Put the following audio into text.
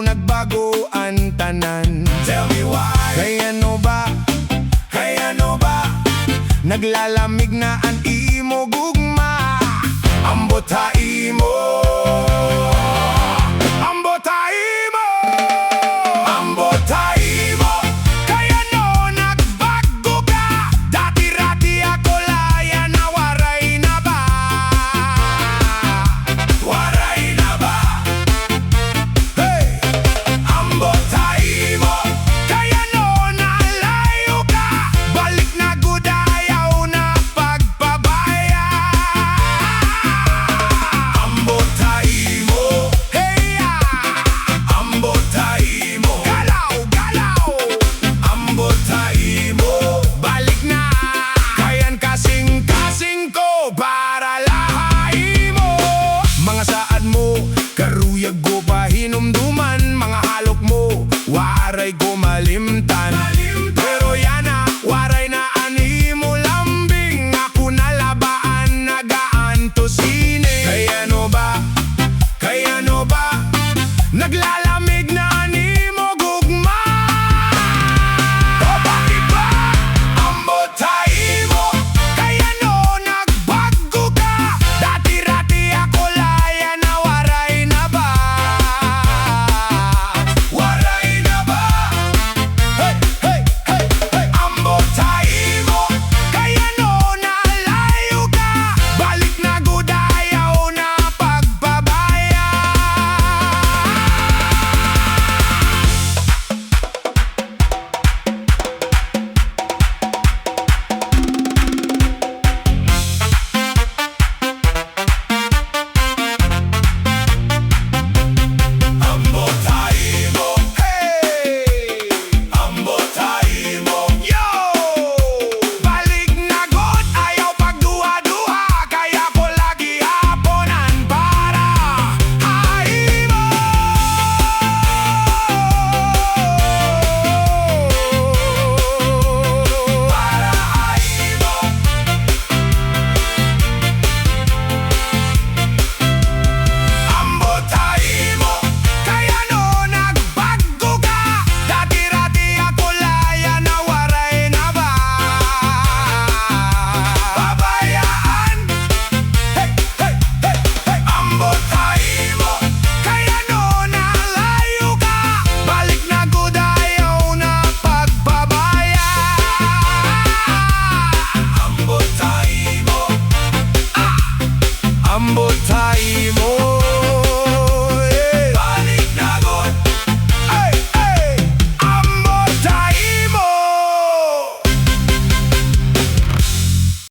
ayaw nagbago ang tanan. Tell me why. Kaya no ba? Kaya no ba? Naglalamig na ang imo gugma. Ambot ha imo. Ambot ha imo. Ambot ha imo. Kaya no nagbago ka. Dati-rati ako laya na waray na ba? Waray na ba? Hey! Ambot ha imo. Kaya no nalayo ka. Balik na gud ayaw na pagpabaya. Ambot ha imo. Hey! Ambot ha imo. Galaw, galaw. Ambot ha imo. Balik na. Kayan kasing-kasing ko para lahay mo. Mga saad mo, karuyag ko pa hinumduman. Mga halok mo, waray ko